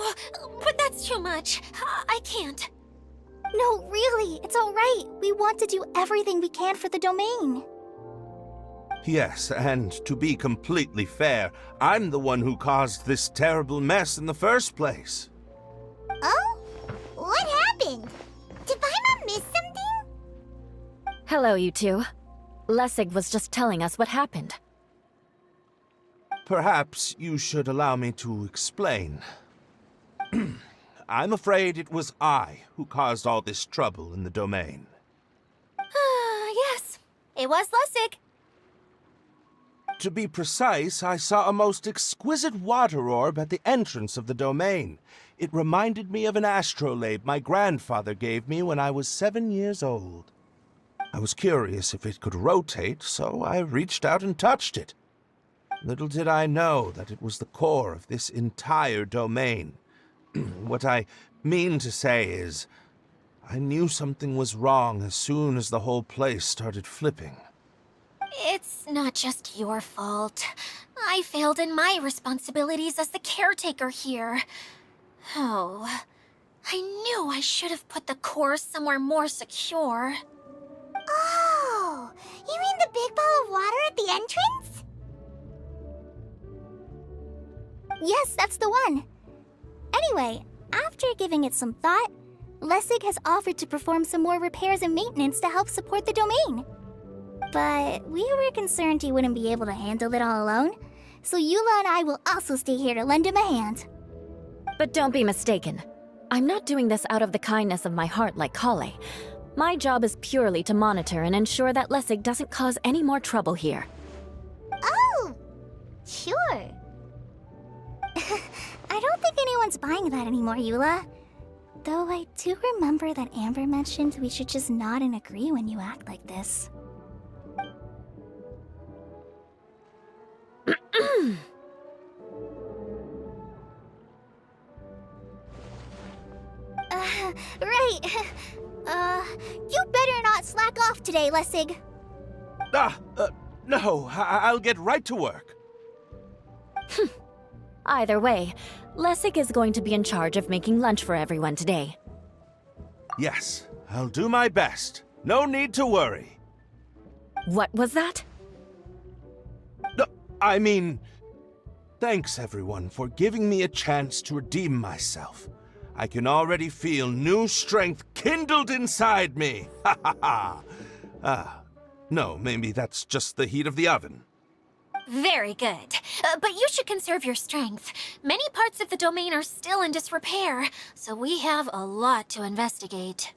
Oh, but that's too much. I can't. No, really, it's all right. We want to do everything we can for the domain. Yes, and to be completely fair, I'm the one who caused this terrible mess in the first place. Oh? What happened? Did Paimon miss something? Hello, you two. Lessig was just telling us what happened. Perhaps you should allow me to explain. I'm afraid it was I who caused all this trouble in the domain. Yes, it was Lessig. To be precise, I saw a most exquisite water orb at the entrance of the domain. It reminded me of an astrolabe my grandfather gave me when I was 7 years old. I was curious if it could rotate, so I reached out and touched it. Little did I know that it was the core of this entire domain. What I mean to say is, I knew something was wrong as soon as the whole place started flipping. It's not just your fault. I failed in my responsibilities as the caretaker here. Oh, I knew I should have put the core somewhere more secure. Oh, you mean the big ball of water at the entrance? Yes, that's the one. Anyway, after giving it some thought, Lessig has offered to perform some more repairs and maintenance to help support the domain. But we were concerned he wouldn't be able to handle it all alone, so Eula and I will also stay here to lend him a hand. But don't be mistaken. I'm not doing this out of the kindness of my heart like Kale. My job is purely to monitor and ensure that Lessig doesn't cause any more trouble here. Oh, sure. I don't think anyone's buying that anymore, Eula. Though I do remember that Amber mentioned we should just nod and agree when you act like this. Right. You better not slack off today, Lessig. No, I'll get right to work. Either way, Lessig is going to be in charge of making lunch for everyone today. Yes, I'll do my best. No need to worry. What was that? No, I mean, thanks everyone for giving me a chance to redeem myself. I can already feel new strength kindled inside me. Ha ha ha. No, maybe that's just the heat of the oven. Very good. But you should conserve your strength. Many parts of the domain are still in disrepair, so we have a lot to investigate.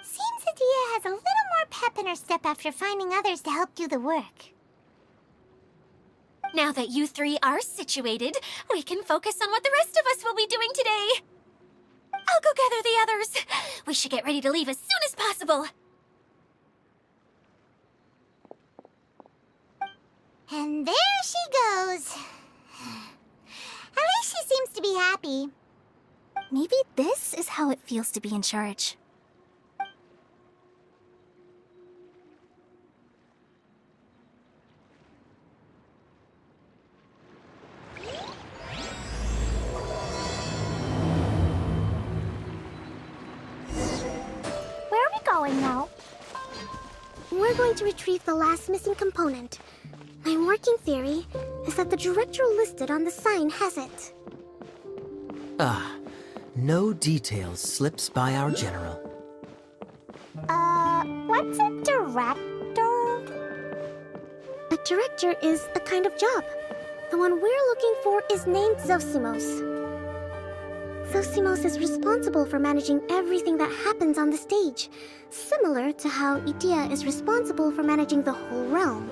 Seems Adia has a little more pep in her step after finding others to help do the work. Now that you three are situated, we can focus on what the rest of us will be doing today. I'll go gather the others. We should get ready to leave as soon as possible. And there she goes. At least she seems to be happy. Maybe this is how it feels to be in charge. Where are we going now? We're going to retrieve the last missing component. My working theory is that the director listed on the sign has it. No details slips by our general. What's a director? A director is a kind of job. The one we're looking for is named Zosimos. Zosimos is responsible for managing everything that happens on the stage, similar to how Idia is responsible for managing the whole realm.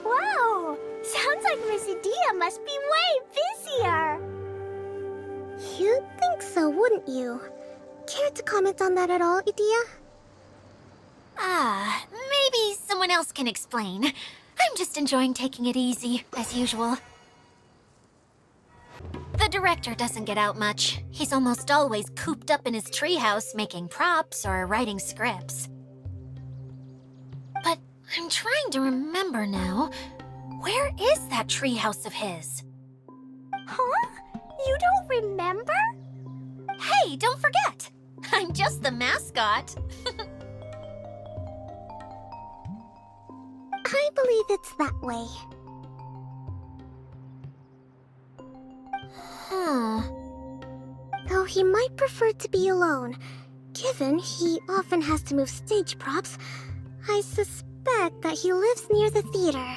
Wow! Sounds like Miss Idia must be way busier! You'd think so, wouldn't you? Care to comment on that at all, Idia? Maybe someone else can explain. I'm just enjoying taking it easy, as usual. The director doesn't get out much. He's almost always cooped up in his treehouse making props or writing scripts. But I'm trying to remember now. Where is that treehouse of his? Huh? You don't remember? Hey, don't forget! I'm just the mascot. I believe it's that way. Though he might prefer to be alone, given he often has to move stage props, I suspect that he lives near the theater.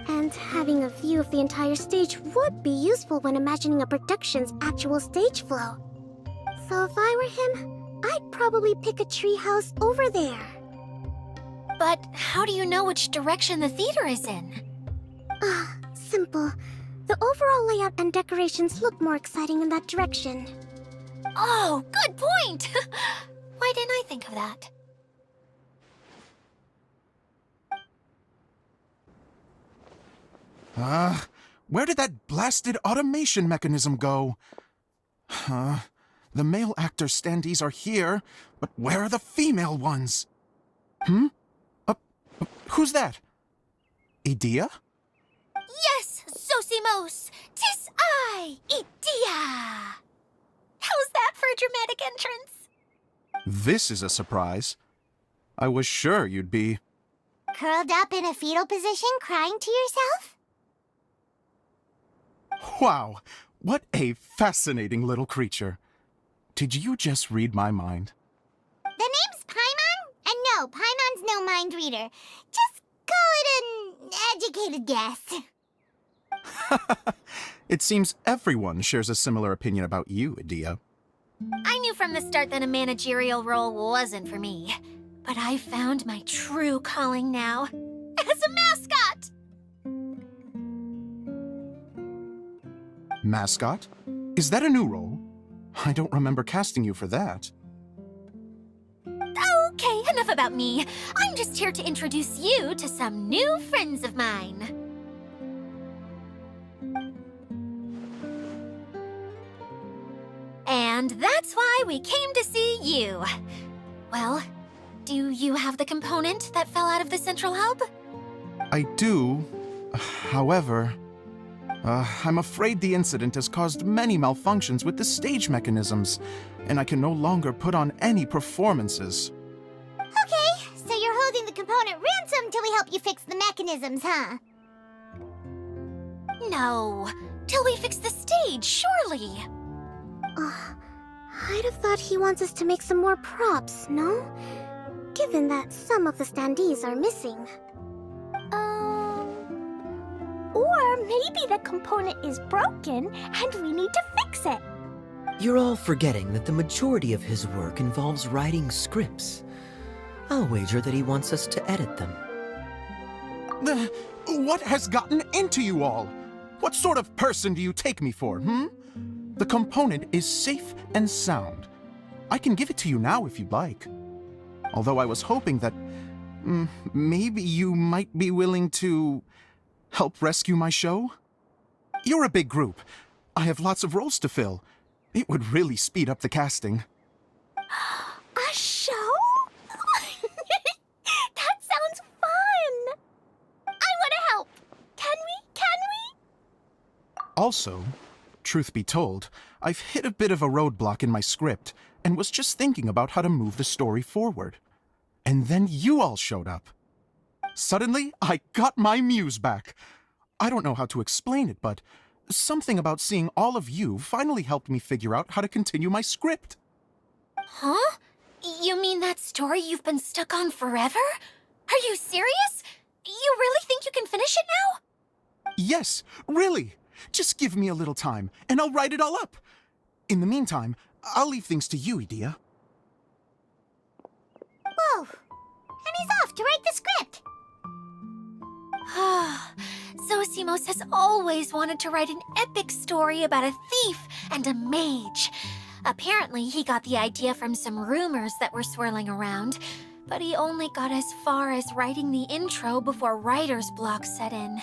And having a view of the entire stage would be useful when imagining a production's actual stage flow. So if I were him, I'd probably pick a treehouse over there. But how do you know which direction the theater is in? Simple. The overall layout and decorations look more exciting in that direction. Oh, good point! Why didn't I think of that? Where did that blasted automation mechanism go? The male actor standees are here, but where are the female ones? Who's that? Idea? Yes, Sosimos! 'Tis I, Idea! How's that for a dramatic entrance? This is a surprise. I was sure you'd be... Curled up in a fetal position, crying to yourself? Wow, what a fascinating little creature. Did you just read my mind? The name's Paimon? And no, Paimon's no mind reader. Just call it an educated guess. It seems everyone shares a similar opinion about you, Idea. I knew from the start that a managerial role wasn't for me. But I found my true calling now. As a mascot! Mascot? Is that a new role? I don't remember casting you for that. Okay, enough about me. I'm just here to introduce you to some new friends of mine. And that's why we came to see you. Well, do you have the component that fell out of the central hub? I do. However, I'm afraid the incident has caused many malfunctions with the stage mechanisms, and I can no longer put on any performances. Okay, so you're holding the component ransom till we help you fix the mechanisms, huh? No, till we fix the stage, surely. I'd have thought he wants us to make some more props, no? Given that some of the standees are missing. Or maybe the component is broken and we need to fix it. You're all forgetting that the majority of his work involves writing scripts. I'll wager that he wants us to edit them. What has gotten into you all? What sort of person do you take me for, The component is safe and sound. I can give it to you now if you'd like. Although I was hoping that maybe you might be willing to help rescue my show? You're a big group. I have lots of roles to fill. It would really speed up the casting. A show? That sounds fun! I want to help! Can we? Also, truth be told, I've hit a bit of a roadblock in my script and was just thinking about how to move the story forward. And then you all showed up. Suddenly, I got my muse back. I don't know how to explain it, but something about seeing all of you finally helped me figure out how to continue my script. Huh? You mean that story you've been stuck on forever? Are you serious? You really think you can finish it now? Yes, really. Just give me a little time, and I'll write it all up. In the meantime, I'll leave things to you, Idea. Whoa! And he's off to write the script! Zosimos has always wanted to write an epic story about a thief and a mage. Apparently, he got the idea from some rumors that were swirling around, but he only got as far as writing the intro before writer's block set in.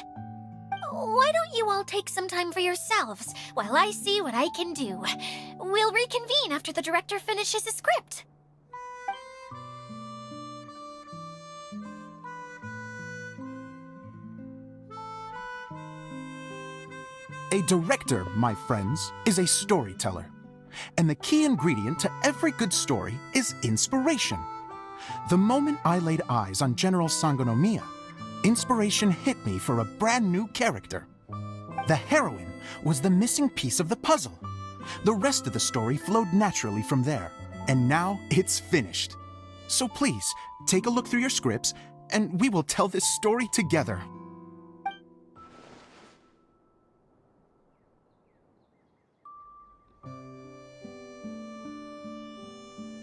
Why don't you all take some time for yourselves while I see what I can do? We'll reconvene after the director finishes his script. A director, my friends, is a storyteller. And the key ingredient to every good story is inspiration. The moment I laid eyes on General Sangonomiya, inspiration hit me for a brand new character. The heroine was the missing piece of the puzzle. The rest of the story flowed naturally from there, and now it's finished. So please, take a look through your scripts, and we will tell this story together.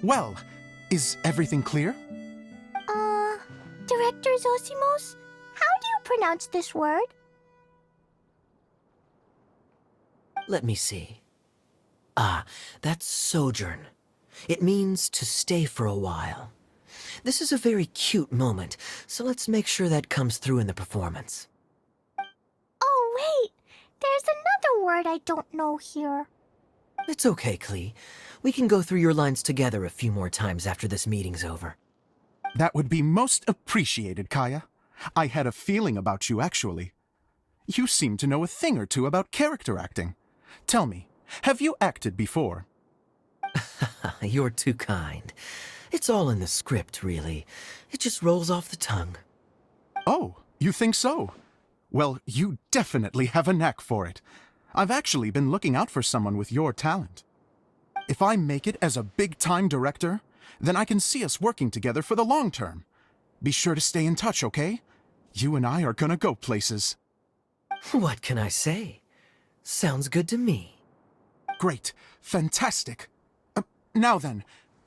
Well, is everything clear? Director Zosimos, how do you pronounce this word? Let me see. Ah, that's sojourn. It means to stay for a while. This is a very cute moment, so let's make sure that comes through in the performance. Oh, wait! There's another word I don't know here. It's okay, Klee. We can go through your lines together a few more times after this meeting's over. That would be most appreciated, Kaya. I had a feeling about you, actually. You seem to know a thing or two about character acting. Tell me, have you acted before? You're too kind. It's all in the script, really. It just rolls off the tongue. Oh, you think so? Well, you definitely have a knack for it. I've actually been looking out for someone with your talent. If I make it as a big-time director, then I can see us working together for the long term. Be sure to stay in touch, okay? You and I are gonna go places. What can I say? Sounds good to me. Great. Fantastic. Now then,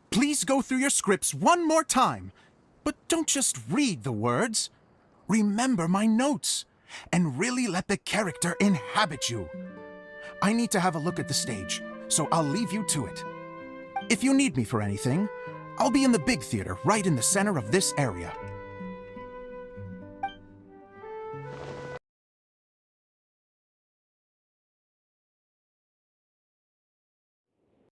please go through your scripts one more time. But don't just read the words. Remember my notes, and really let the character inhabit you. I need to have a look at the stage, so I'll leave you to it. If you need me for anything, I'll be in the big theater right in the center of this area.